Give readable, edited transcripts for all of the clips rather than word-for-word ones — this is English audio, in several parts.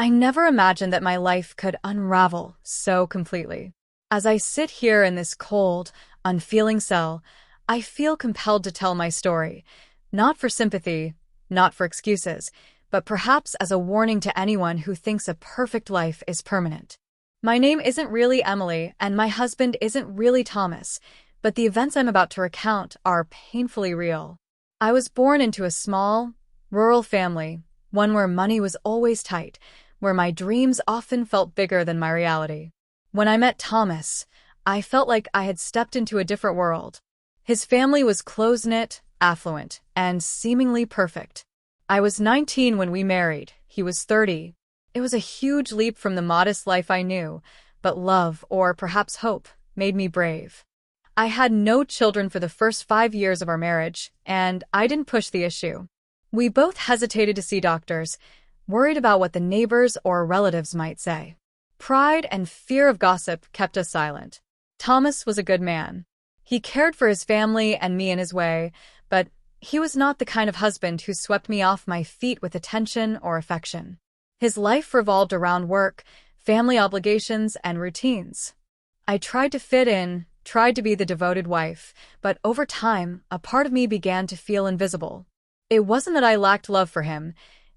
I never imagined that my life could unravel so completely. As I sit here in this cold, unfeeling cell, I feel compelled to tell my story, not for sympathy, not for excuses, but perhaps as a warning to anyone who thinks a perfect life is permanent. My name isn't really Emily, and my husband isn't really Thomas, but the events I'm about to recount are painfully real. I was born into a small, rural family, one where money was always tight, where my dreams often felt bigger than my reality. When I met Thomas, I felt like I had stepped into a different world. His family was close-knit, affluent, and seemingly perfect. I was 19 when we married. He was 30. It was a huge leap from the modest life I knew, but love, or perhaps hope, made me brave. I had no children for the first 5 years of our marriage, and I didn't push the issue. We both hesitated to see doctors, worried about what the neighbors or relatives might say. Pride and fear of gossip kept us silent. Thomas was a good man. He cared for his family and me in his way, but he was not the kind of husband who swept me off my feet with attention or affection. His life revolved around work, family obligations, and routines. I tried to fit in, tried to be the devoted wife, but over time, a part of me began to feel invisible. It wasn't that I lacked love for him,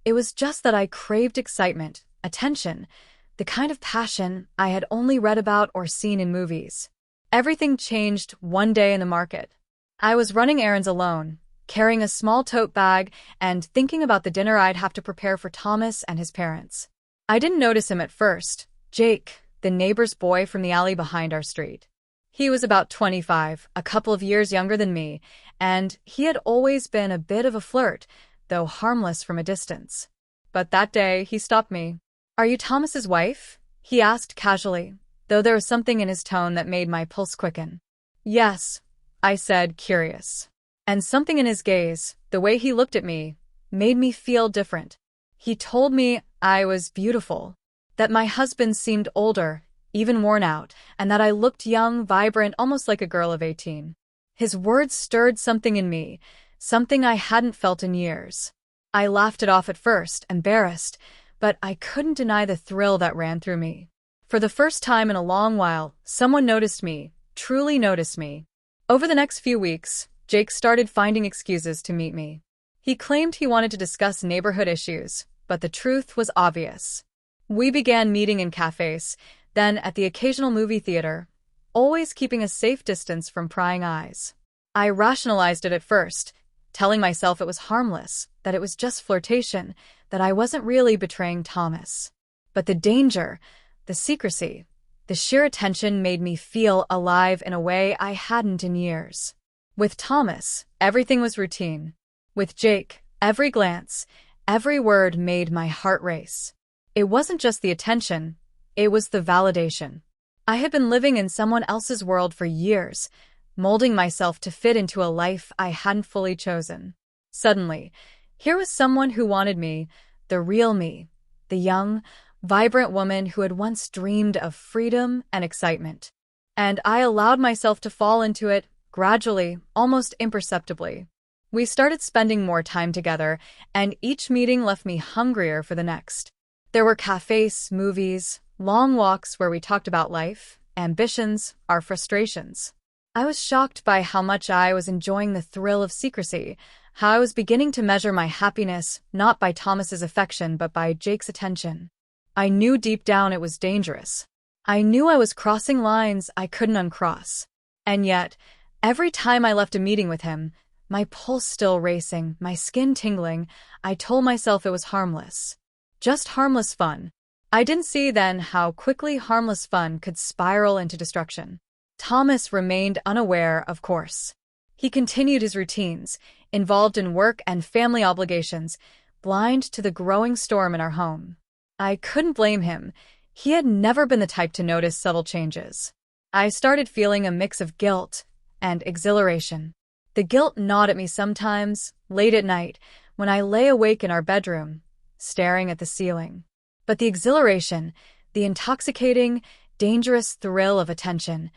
it was just that I craved excitement, attention, the kind of passion I had only read about or seen in movies. Everything changed one day in the market. I was running errands alone, carrying a small tote bag and thinking about the dinner I'd have to prepare for Thomas and his parents. I didn't notice him at first, Jake, the neighbor's boy from the alley behind our street. He was about 25, a couple of years younger than me, and he had always been a bit of a flirt, though harmless from a distance. But that day, he stopped me. "Are you Thomas's wife?" he asked casually, though there was something in his tone that made my pulse quicken. "Yes," I said, curious. And something in his gaze, the way he looked at me, made me feel different. He told me I was beautiful, that my husband seemed older, even worn out, and that I looked young, vibrant, almost like a girl of 18. His words stirred something in me, something I hadn't felt in years. I laughed it off at first, embarrassed, but I couldn't deny the thrill that ran through me. For the first time in a long while, someone noticed me, truly noticed me. Over the next few weeks, Jake started finding excuses to meet me. He claimed he wanted to discuss neighborhood issues, but the truth was obvious. We began meeting in cafes, then at the occasional movie theater, always keeping a safe distance from prying eyes. I rationalized it at first, telling myself it was harmless, that it was just flirtation, that I wasn't really betraying Thomas. But the danger, the secrecy, the sheer attention made me feel alive in a way I hadn't in years. With Thomas, everything was routine. With Jake, every glance, every word made my heart race. It wasn't just the attention, it was the validation. I had been living in someone else's world for years, molding myself to fit into a life I hadn't fully chosen. Suddenly, here was someone who wanted me, the real me, the young, vibrant woman who had once dreamed of freedom and excitement. And I allowed myself to fall into it, gradually, almost imperceptibly. We started spending more time together, and each meeting left me hungrier for the next. There were cafes, movies, long walks where we talked about life, ambitions, our frustrations. I was shocked by how much I was enjoying the thrill of secrecy, how I was beginning to measure my happiness not by Thomas's affection but by Jake's attention. I knew deep down it was dangerous. I knew I was crossing lines I couldn't uncross. And yet, every time I left a meeting with him, my pulse still racing, my skin tingling, I told myself it was harmless. Just harmless fun. I didn't see then how quickly harmless fun could spiral into destruction. Thomas remained unaware, of course. He continued his routines, involved in work and family obligations, blind to the growing storm in our home. I couldn't blame him. He had never been the type to notice subtle changes. I started feeling a mix of guilt and exhilaration. The guilt gnawed at me sometimes, late at night, when I lay awake in our bedroom, staring at the ceiling. But the exhilaration, the intoxicating, dangerous thrill of attention,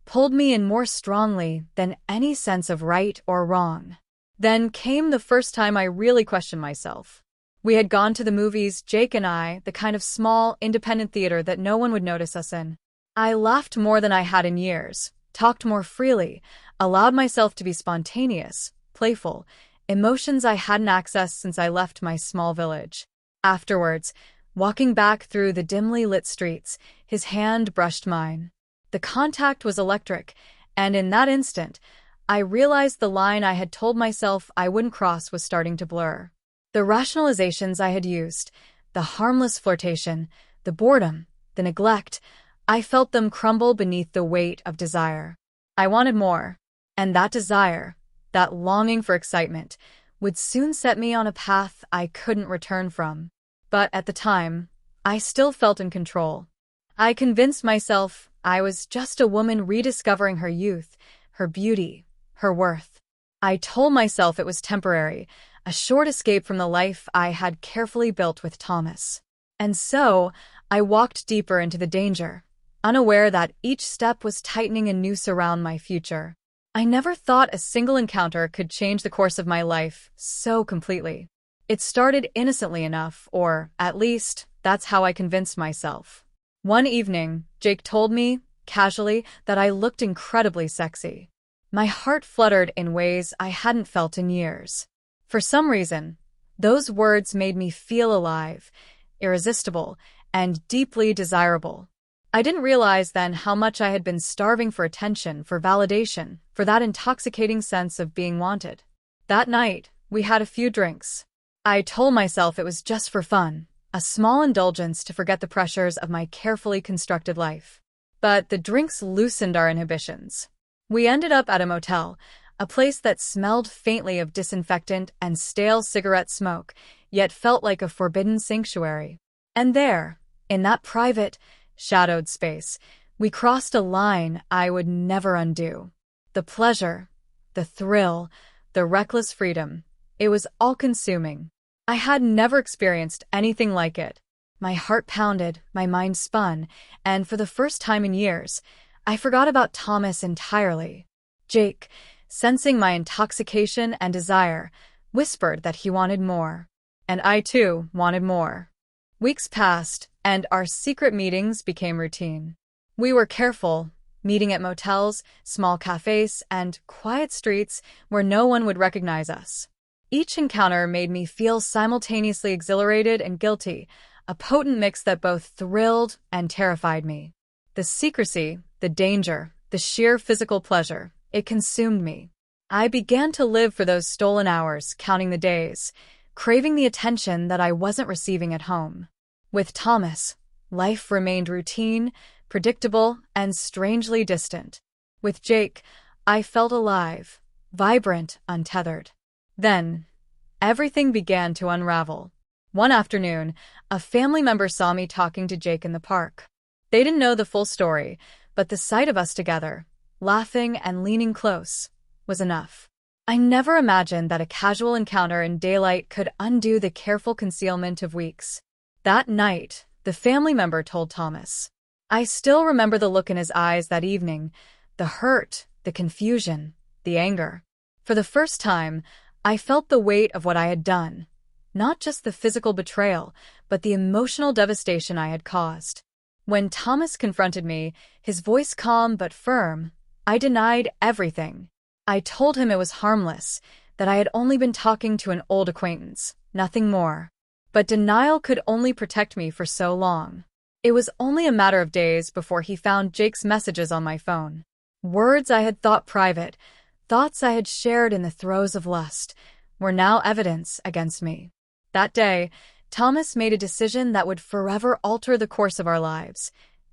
pulled me in more strongly than any sense of right or wrong. Then came the first time I really questioned myself. We had gone to the movies, Jake and I, the kind of small, independent theater that no one would notice us in. I laughed more than I had in years, talked more freely, allowed myself to be spontaneous, playful, emotions I hadn't accessed since I left my small village. Afterwards, walking back through the dimly lit streets, his hand brushed mine. The contact was electric, and in that instant, I realized the line I had told myself I wouldn't cross was starting to blur. The rationalizations I had used, the harmless flirtation, the boredom, the neglect, I felt them crumble beneath the weight of desire. I wanted more, and that desire, that longing for excitement, would soon set me on a path I couldn't return from. But at the time, I still felt in control. I convinced myself I was just a woman rediscovering her youth, her beauty, her worth. I told myself it was temporary, a short escape from the life I had carefully built with Thomas. And so, I walked deeper into the danger, unaware that each step was tightening a noose around my future. I never thought a single encounter could change the course of my life so completely. It started innocently enough, or, at least, that's how I convinced myself. One evening, Jake told me, casually, that I looked incredibly sexy. My heart fluttered in ways I hadn't felt in years. For some reason, those words made me feel alive, irresistible, and deeply desirable. I didn't realize then how much I had been starving for attention, for validation, for that intoxicating sense of being wanted. That night, we had a few drinks. I told myself it was just for fun, a small indulgence to forget the pressures of my carefully constructed life. But the drinks loosened our inhibitions. We ended up at a motel, a place that smelled faintly of disinfectant and stale cigarette smoke, yet felt like a forbidden sanctuary. And there, in that private, shadowed space, we crossed a line I would never undo. The pleasure, the thrill, the reckless freedom, it was all-consuming. I had never experienced anything like it. My heart pounded, my mind spun, and for the first time in years, I forgot about Thomas entirely. Jake, sensing my intoxication and desire, whispered that he wanted more. And I too wanted more. Weeks passed, and our secret meetings became routine. We were careful, meeting at motels, small cafes, and quiet streets where no one would recognize us. Each encounter made me feel simultaneously exhilarated and guilty, a potent mix that both thrilled and terrified me. The secrecy, the danger, the sheer physical pleasure, it consumed me. I began to live for those stolen hours, counting the days, craving the attention that I wasn't receiving at home. With Thomas, life remained routine, predictable, and strangely distant. With Jake, I felt alive, vibrant, untethered. Then, everything began to unravel. One afternoon, a family member saw me talking to Jake in the park. They didn't know the full story, but the sight of us together, laughing and leaning close, was enough. I never imagined that a casual encounter in daylight could undo the careful concealment of weeks. That night, the family member told Thomas. I still remember the look in his eyes that evening, the hurt, the confusion, the anger. For the first time, I felt the weight of what I had done. Not just the physical betrayal, but the emotional devastation I had caused. When Thomas confronted me, his voice calm but firm, I denied everything. I told him it was harmless, that I had only been talking to an old acquaintance, nothing more. But denial could only protect me for so long. It was only a matter of days before he found Jake's messages on my phone. Words I had thought private, thoughts I had shared in the throes of lust, were now evidence against me. That day, Thomas made a decision that would forever alter the course of our lives.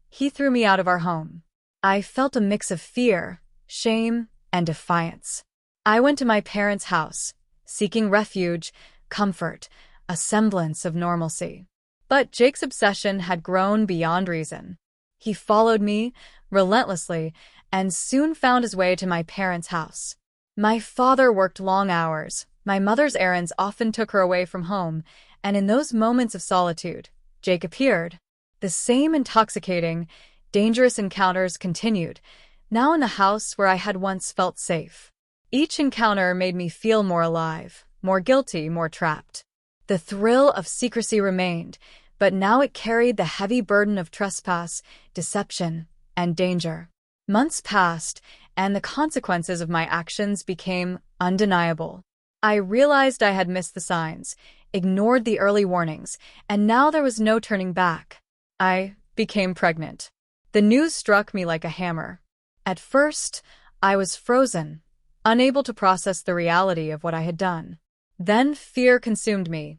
He threw me out of our home. I felt a mix of fear, shame, and defiance. I went to my parents' house, seeking refuge, comfort, a semblance of normalcy. But Jake's obsession had grown beyond reason. He followed me, relentlessly, and soon found his way to my parents' house. My father worked long hours. My mother's errands often took her away from home, and in those moments of solitude, Jake appeared. The same intoxicating, dangerous encounters continued, now in the house where I had once felt safe. Each encounter made me feel more alive, more guilty, more trapped. The thrill of secrecy remained, but now it carried the heavy burden of trespass, deception, and danger. Months passed, and the consequences of my actions became undeniable. I realized I had missed the signs, ignored the early warnings, and now there was no turning back. I became pregnant. The news struck me like a hammer. At first, I was frozen, unable to process the reality of what I had done. Then fear consumed me.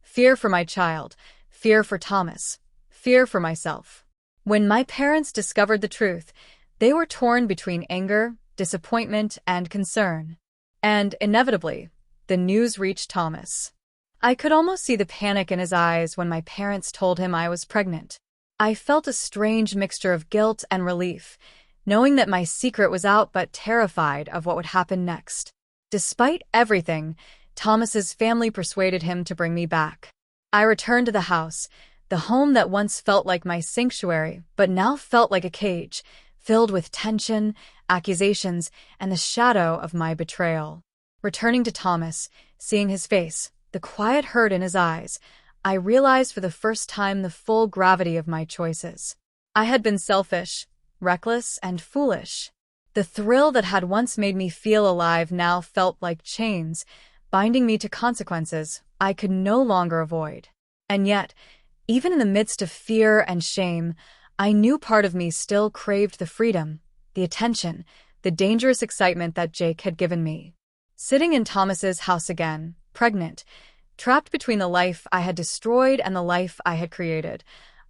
Fear for my child, fear for Thomas, fear for myself. When my parents discovered the truth, they were torn between anger, disappointment, and concern. And, inevitably, the news reached Thomas. I could almost see the panic in his eyes when my parents told him I was pregnant. I felt a strange mixture of guilt and relief, knowing that my secret was out but terrified of what would happen next. Despite everything, Thomas's family persuaded him to bring me back. I returned to the house, the home that once felt like my sanctuary but now felt like a cage, filled with tension, accusations, and the shadow of my betrayal. Returning to Thomas, seeing his face, the quiet hurt in his eyes, I realized for the first time the full gravity of my choices. I had been selfish, reckless, and foolish. The thrill that had once made me feel alive now felt like chains, binding me to consequences I could no longer avoid. And yet, even in the midst of fear and shame, I knew part of me still craved the freedom, the attention, the dangerous excitement that Jake had given me. Sitting in Thomas's house again, pregnant, trapped between the life I had destroyed and the life I had created,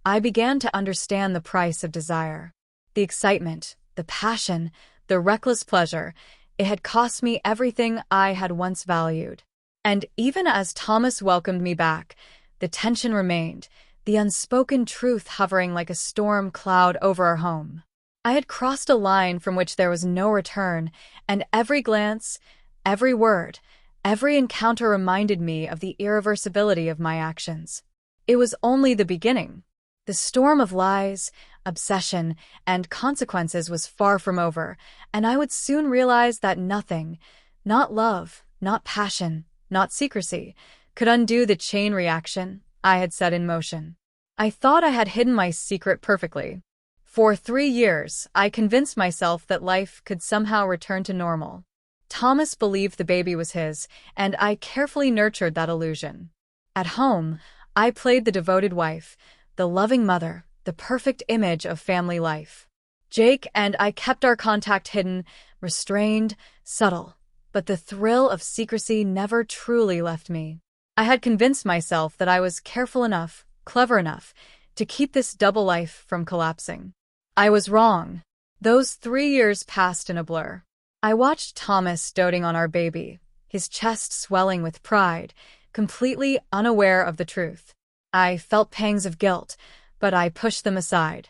I began to understand the price of desire. The excitement, the passion, the reckless pleasure, it had cost me everything I had once valued. And even as Thomas welcomed me back, the tension remained, the unspoken truth hovering like a storm cloud over our home. I had crossed a line from which there was no return, and every glance, every word, every encounter reminded me of the irreversibility of my actions. It was only the beginning. The storm of lies, obsession, and consequences was far from over, and I would soon realize that nothing, not love, not passion, not secrecy, could undo the chain reaction I had set in motion. I thought I had hidden my secret perfectly. For 3 years, I convinced myself that life could somehow return to normal. Thomas believed the baby was his, and I carefully nurtured that illusion. At home, I played the devoted wife, the loving mother, the perfect image of family life. Jake and I kept our contact hidden, restrained, subtle, but the thrill of secrecy never truly left me. I had convinced myself that I was careful enough, clever enough, to keep this double life from collapsing. I was wrong. Those 3 years passed in a blur. I watched Thomas doting on our baby, his chest swelling with pride, completely unaware of the truth. I felt pangs of guilt, but I pushed them aside.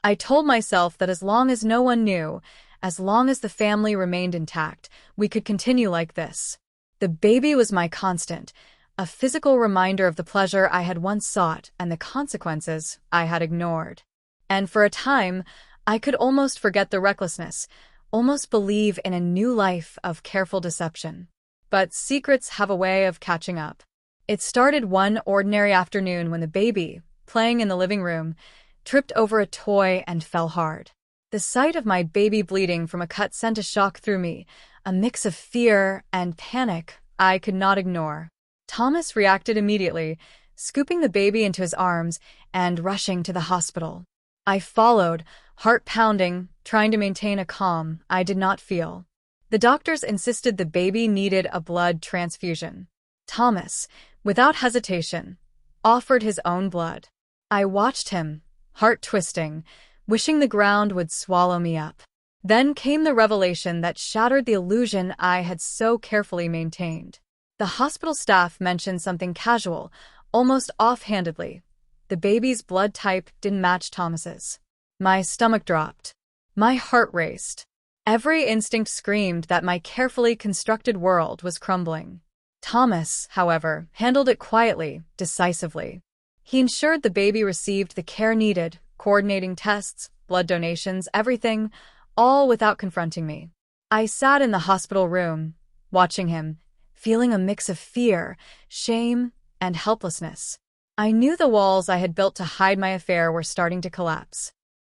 I told myself that as long as no one knew, as long as the family remained intact, we could continue like this. The baby was my constant, a physical reminder of the pleasure I had once sought and the consequences I had ignored. And for a time, I could almost forget the recklessness, almost believe in a new life of careful deception. But secrets have a way of catching up. It started one ordinary afternoon when the baby, playing in the living room, tripped over a toy and fell hard. The sight of my baby bleeding from a cut sent a shock through me, a mix of fear and panic I could not ignore. Thomas reacted immediately, scooping the baby into his arms and rushing to the hospital. I followed, heart pounding, trying to maintain a calm I did not feel. The doctors insisted the baby needed a blood transfusion. Thomas, without hesitation, offered his own blood. I watched him, heart twisting, wishing the ground would swallow me up. Then came the revelation that shattered the illusion I had so carefully maintained. The hospital staff mentioned something casual, almost offhandedly. The baby's blood type didn't match Thomas's. My stomach dropped. My heart raced. Every instinct screamed that my carefully constructed world was crumbling. Thomas, however, handled it quietly, decisively. He ensured the baby received the care needed, coordinating tests, blood donations, everything, all without confronting me. I sat in the hospital room, watching him, feeling a mix of fear, shame, and helplessness. I knew the walls I had built to hide my affair were starting to collapse.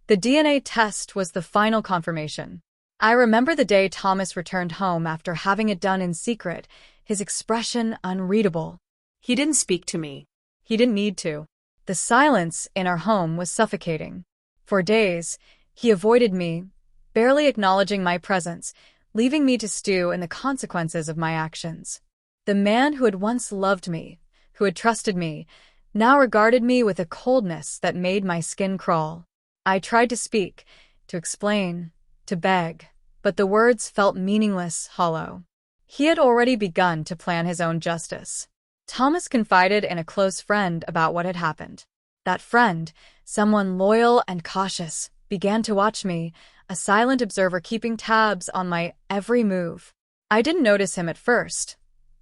The DNA test was the final confirmation. I remember the day Thomas returned home after having it done in secret, his expression unreadable. He didn't speak to me. He didn't need to. The silence in our home was suffocating. For days, he avoided me, barely acknowledging my presence, leaving me to stew in the consequences of my actions. The man who had once loved me, who had trusted me, now regarded me with a coldness that made my skin crawl. I tried to speak, to explain, to beg, but the words felt meaningless, hollow. He had already begun to plan his own justice. Thomas confided in a close friend about what had happened. That friend, someone loyal and cautious, began to watch me, a silent observer keeping tabs on my every move. I didn't notice him at first,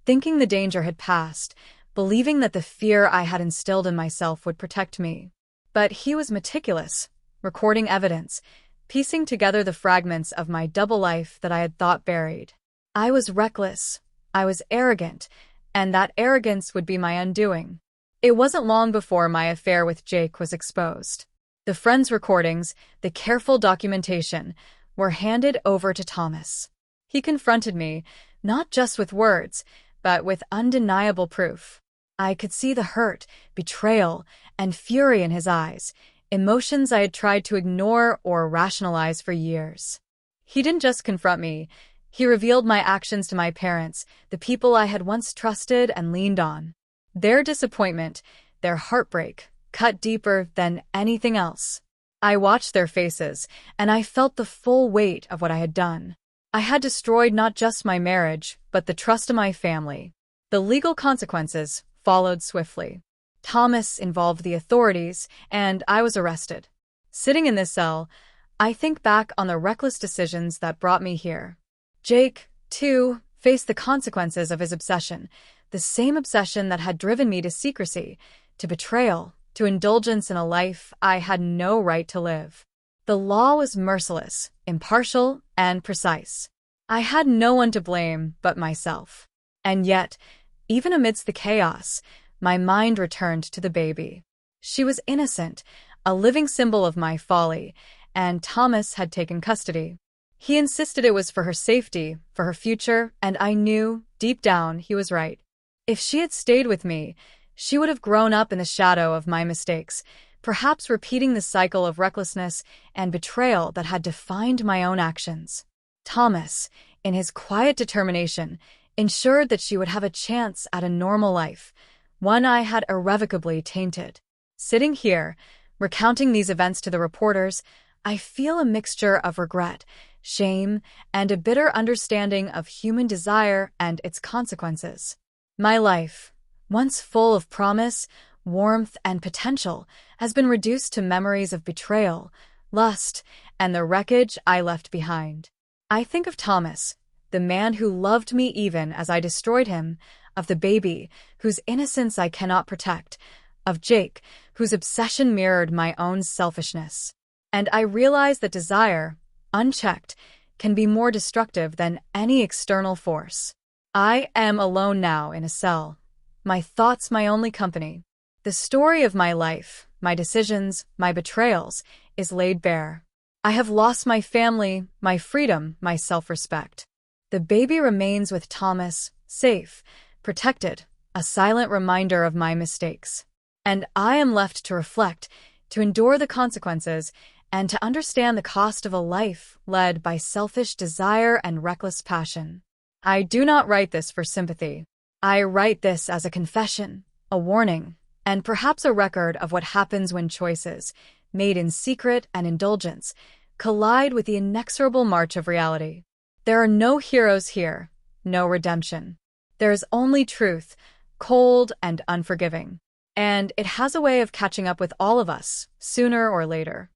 thinking the danger had passed, believing that the fear I had instilled in myself would protect me. But he was meticulous, recording evidence, piecing together the fragments of my double life that I had thought buried. I was reckless, I was arrogant, and that arrogance would be my undoing. It wasn't long before my affair with Jake was exposed. The friends' recordings, the careful documentation, were handed over to Thomas. He confronted me, not just with words, but with undeniable proof. I could see the hurt, betrayal, and fury in his eyes, emotions I had tried to ignore or rationalize for years. He didn't just confront me, he revealed my actions to my parents, the people I had once trusted and leaned on. Their disappointment, their heartbreak, cut deeper than anything else. I watched their faces, and I felt the full weight of what I had done. I had destroyed not just my marriage, but the trust of my family. The legal consequences followed swiftly. Thomas involved the authorities, and I was arrested. Sitting in this cell, I think back on the reckless decisions that brought me here. Jake, too, faced the consequences of his obsession, the same obsession that had driven me to secrecy, to betrayal, to indulgence in a life I had no right to live. The law was merciless, impartial, and precise. I had no one to blame but myself. And yet, even amidst the chaos, my mind returned to the baby. She was innocent, a living symbol of my folly, and Thomas had taken custody. He insisted it was for her safety, for her future, and I knew, deep down, he was right. If she had stayed with me, she would have grown up in the shadow of my mistakes, perhaps repeating the cycle of recklessness and betrayal that had defined my own actions. Thomas, in his quiet determination, ensured that she would have a chance at a normal life, one I had irrevocably tainted. Sitting here, recounting these events to the reporters, I feel a mixture of regret, shame, and a bitter understanding of human desire and its consequences. My life, once full of promise, warmth, and potential, has been reduced to memories of betrayal, lust, and the wreckage I left behind. I think of Thomas, the man who loved me even as I destroyed him, of the baby, whose innocence I cannot protect, of Jake, whose obsession mirrored my own selfishness. And I realize that desire, unchecked, can be more destructive than any external force. I am alone now in a cell, my thoughts my only company. The story of my life, my decisions, my betrayals, is laid bare. I have lost my family, my freedom, my self-respect. The baby remains with Thomas, safe, protected, a silent reminder of my mistakes. And I am left to reflect, to endure the consequences, and to understand the cost of a life led by selfish desire and reckless passion. I do not write this for sympathy. I write this as a confession, a warning, and perhaps a record of what happens when choices, made in secret and indulgence, collide with the inexorable march of reality. There are no heroes here, no redemption. There is only truth, cold and unforgiving. And it has a way of catching up with all of us, sooner or later.